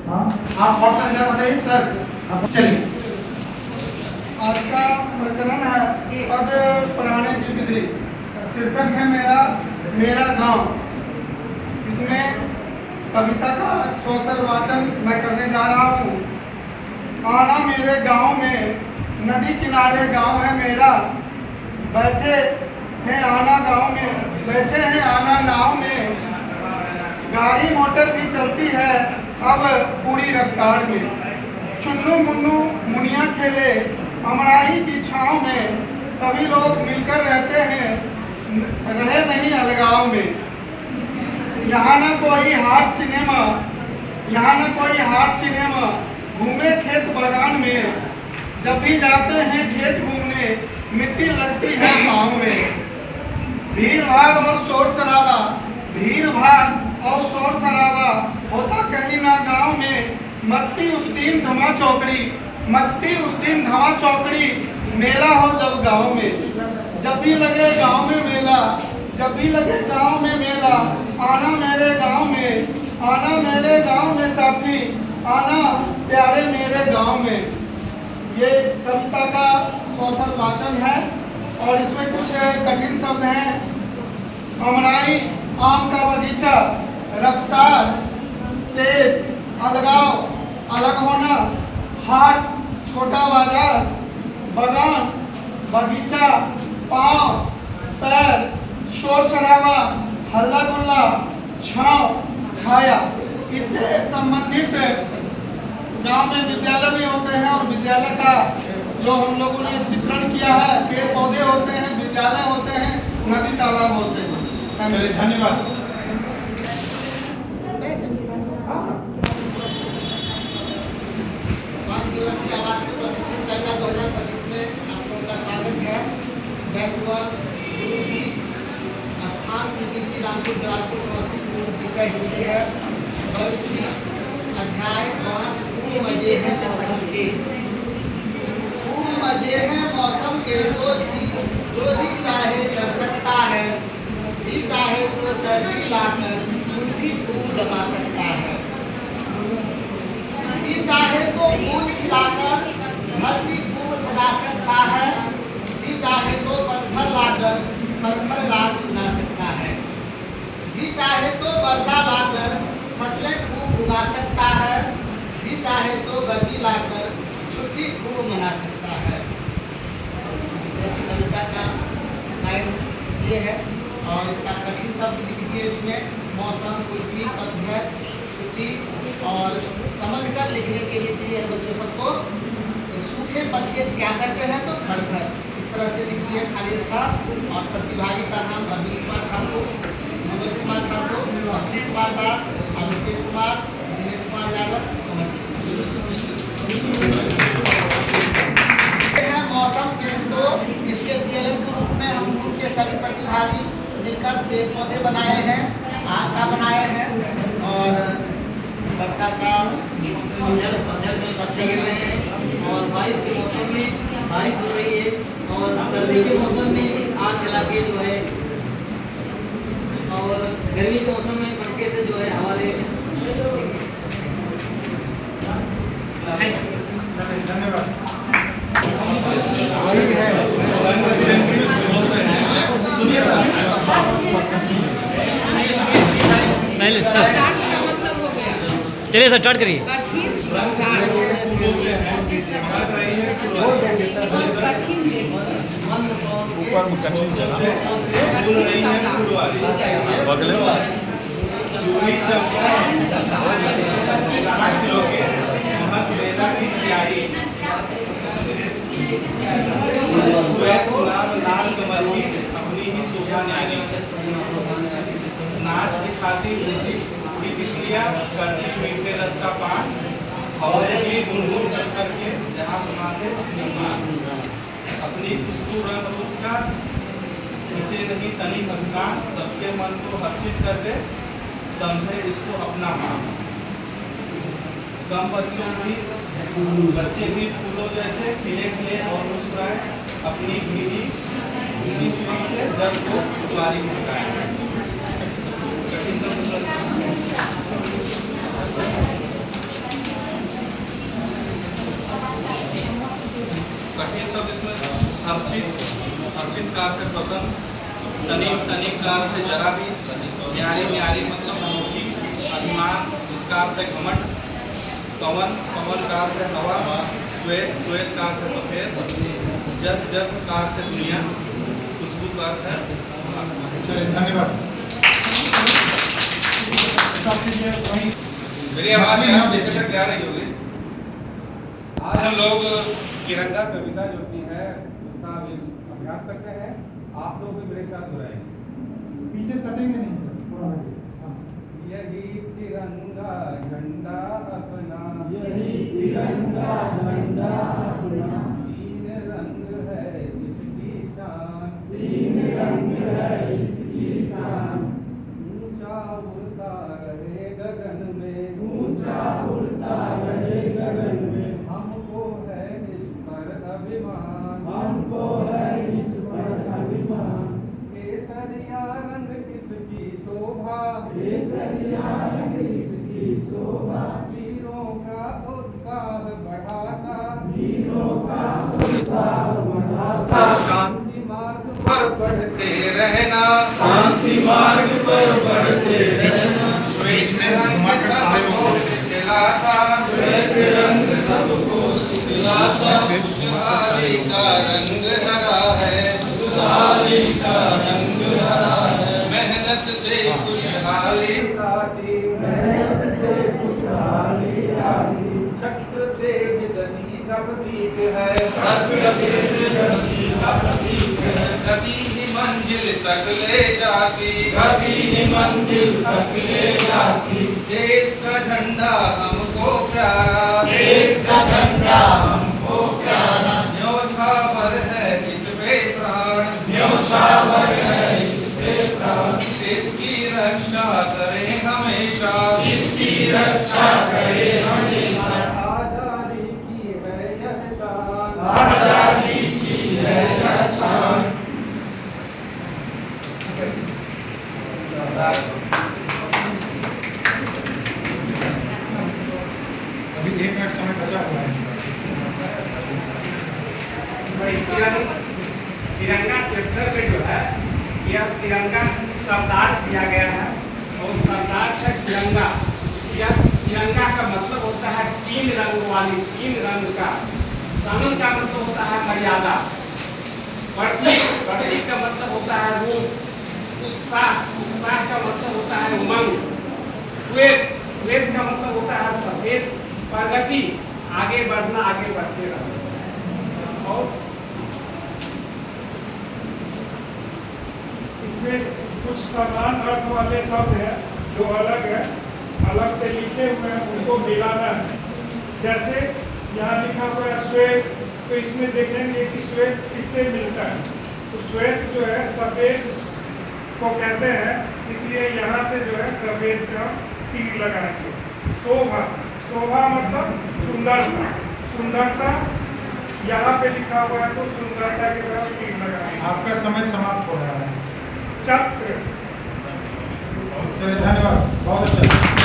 हाँ आप और संज्ञा बताइए सर। चलिए आज का प्रकरण है पद पुराने की विधि। शीर्षक है मेरा मेरा गांव। इसमें कविता का स्वसर वाचन मैं करने जा रहा हूँ। आना मेरे गांव में, नदी किनारे गांव है मेरा। बैठे हैं आना गांव में, बैठे हैं आना नाव में। गाड़ी मोटर भी चलती है अब पूरी रफ्तार में। चुन्नू मुन्नू मुनिया खेले अमराई की छाँव में। सभी लोग मिलकर रहते हैं, रहे नहीं अलगाव में। यहाँ न कोई हाट सिनेमा, यहाँ न कोई हाट सिनेमा। घूमे खेत बागान में, जब भी जाते हैं खेत घूमने मिट्टी लगती है पाँव में। भीड़ भाड़ और शोर शराबा, भीड़ भाड़ और शोर शराबा होता कहीं ना गांव में। मचती उस दिन धमा चौकड़ी, मचती उस दिन धमा चौकड़ी। मेला हो जब गांव में, जब भी लगे गांव में मेला, जब भी लगे गांव में मेला। आना मेरे गांव में, आना मेरे गांव में साथी। आना प्यारे मेरे गांव में। ये कविता का स्वसर वाचन है और इसमें कुछ कठिन शब्द हैं। अमराई आम का बगीचा, रफ्तार तेज, अलगाव अलग होना, हाट छोटा बाजार, बगान बगीचा, पाँव पैर, शोर शराबा हल्ला गुल्ला, छाँव छाया। इससे संबंधित गांव में विद्यालय भी होते हैं और विद्यालय का जो हम लोगों ने चित्रण किया है, पेड़ पौधे होते हैं, विद्यालय होते हैं, नदी तालाब होते हैं। चलिए धन्यवाद। 5 दिवसीय आवासीय प्रशिक्षण चर्चा 2025 में आप लोगों का स्वागत है। बैच 1 ग्रुप बी, स्थान पीटीसी रामपुर जलालपुर समस्तीपुर, विषय हिंदी है। वर्ग 3 अध्याय 5 खूब मजे हैं मौसम के। खूब मजे हैं मौसम के, जो जी चाहे कर सकता है। जी चाहे तो सर्दी लाकर कुल्फी खूब जमा सकता है। जी चाहे तो फूल खिलाकर धरती खूब सजा सकता है। जी चाहे तो पतझड़ लाकर फरफर राग सुना सकता है। जी चाहे तो वर्षा लाकर फसलें खूब उगा सकता है। जी चाहे तो गर्मी लाकर छुट्टी खूब मना सकता है। ऐसी कविता का लाइन ये है और इसका कठिन शब्द लिख दिए इसमें। मौसम, कुल्फी, पतझड़, छुट्टी और समझकर लिखने के लिए दिए हैं बच्चों सबको। सूखे पत्ते क्या करते हैं तो फरफर, इस तरह से लिख दिए खाली इसका। और प्रतिभागी का नाम अरविंद कुमार ठाकुर, मनोज कुमार ठाकुर, अक्षय कुमार दास, अभिषेक कुमार, दिनेश कुमार यादव, मौसम के। तो इसके DLM के रूप में हम ग्रुप के सभी प्रतिभागी मिलकर पेड़ पौधे बनाए हैं, आम का बनाए हैं और वर्षा काल पत्ते गिर रहे हैं और बारिश के मौसम में बारिश हो रही है और सर्दी के मौसम में आग जला के जो है और गर्मी के मौसम में पंखे से जो है हवा ले। धन्यवाद। सुनिए सर, पहले सर चलिए सर स्टार्ट करिए। ऊपर में कठिन चला बगले लाल कमल की अपनी ही शोभा न्यारी। नाच की खातिर की तितलियां करती मीठे रस का पान। और भी गुनगुन कर करके जहाँ सुनाते सिनेमा। अपनी खुशबू रंग रूप का इसे नहीं तनिक अभिमान। सबके मन को हर्षित कर दे, समझे इसको अपना मान। कम बच्चे भी फूलों जैसे खिले खिले और मुस्कुराए। अपनी भीगी उसी सुरी से जब को दुआरी मुस्कुराए। पसंद, तनीम तनीम का अर्थ है जरा भी, न्यारी न्यारी मतलब अनोखी, अभिमान जिसका अर्थ है घमंड, पवन पवन का अर्थ है हवा, श्वेत श्वेत का अर्थ है सफेद, जग जग का अर्थ है दुनिया, खुशबू का अर्थ है चलिए धन्यवाद। मेरी आवाज में आप जैसे तक जा रही होगी। आज हम लोग तिरंगा कविता जो की है उसका अभ्यास करते हैं। आप लोग भी मेरे साथ दोहराएंगे। पीछे सटेंगे नहीं सर, थोड़ा आगे। यही तिरंगा झंडा अपना, यही तिरंगा झंडा अपना, तीन रंग है इसकी शान, तीन रंग है इसकी शान, ऊंचा उड़ता रहे गगन में, ऊंचा उड़ता रहे गगन में, हमको है इस पर अभिमान, हमको है इस पर अभिमान, केसरिया रंग इसकी शोभा, केसरिया रंग इसकी शोभा, वीरों का उत्साह बढ़ाता, वीरों का उत्साह बढ़ाता, शांति मार्ग पर बढ़ते रहना, शांति मार्ग पर बढ़ते रहना, श्वेत रंग सबको सिखलाता, श्वेत रंग सबको सिखलाता, खुशहाली का रंग हरा है, खुशहाली का रंग हरा है, मेहनत से खुशहाली लाती, मेहनत से खुशहाली आती, चक्र तेज गति का प्रतीक है, चक्र तेज गति का प्रतीक है, गति ही मंजिल तक ले जाती, गति ही मंजिल तक ले जाती, देश का झंडा हमको प्यारा, देश का झंडा हमको प्यारा, न्योछावर है इस पे प्राण, न्योछावर है इस पे प्राण, देश की रक्षा करें हमेशा, इसकी रक्षा करे हमेशा, आजादी की है यह शान, आजादी की है यह शान। अभी 1 मिनट समय बचा हुआ है। इस तिरंगा चैप्टर में जो है यह तिरंगा शब्दार्थ दिया गया है और शब्दार्थ है तिरंगा। यह तिरंगा का मतलब होता है तीन रंग वाली, तीन रंग का। सन का मतलब होता है मर्यादा, प्रतीक प्रतीक का मतलब होता है रूप, उत्साह उत्साह का मतलब होता है उमंग, श्वेत श्वेत का मतलब होता है सफेद, प्रगति आगे बढ़ना, आगे बढ़ते रहना। और इसमें कुछ समान अर्थ वाले शब्द हैं जो अलग है, अलग से लिखे हुए हैं, उनको मिलाना है। जैसे यहाँ लिखा हुआ है श्वेत, तो इसमें देखेंगे कि श्वेत किससे मिलता है। तो श्वेत जो है सफेद को कहते हैं, इसलिए यहाँ से जो है सफेद का तीर लगाएंगे। शोभा, शोभा मतलब सुंदरता, सुंदरता यहाँ पे लिखा हुआ है तो सुंदरता की तरफ तीर लगाएंगे। आपका समय समाप्त हो रहा है। चक्र, चलिए धन्यवाद, बहुत अच्छा।